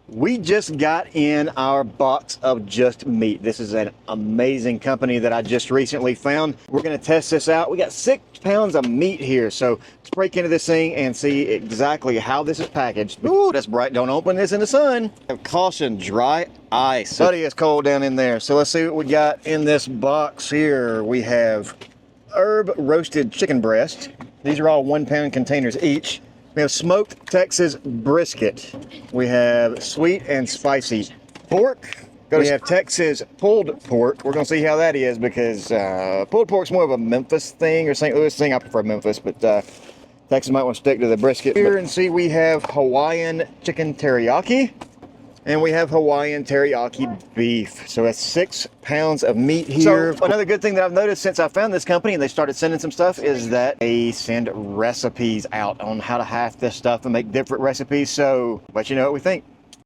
We just got in our box of Just Meat. This is an amazing company that I just recently found. We're gonna test this out. We got 6 pounds of meat here, so let's break into this thing and see exactly how this is packaged. Ooh, that's bright. Don't open this in the sun. Caution, dry ice. Buddy, it's cold down in there. So let's see what we got in this box here. We have herb roasted chicken breast. These are all 1 pound containers each. We have smoked Texas brisket. We have sweet and spicy pork. We have Texas pulled pork. We're gonna see how that is because pulled pork's more of a Memphis thing or St. Louis thing. I prefer Memphis, but Texas might want to stick to the brisket. Here and see we have Hawaiian chicken teriyaki. And we have Hawaiian teriyaki beef. So that's 6 pounds of meat here. So another good thing that I've noticed since I found this company and they started sending some stuff is that they send recipes out on how to hack this stuff and make different recipes. So let you know what we think.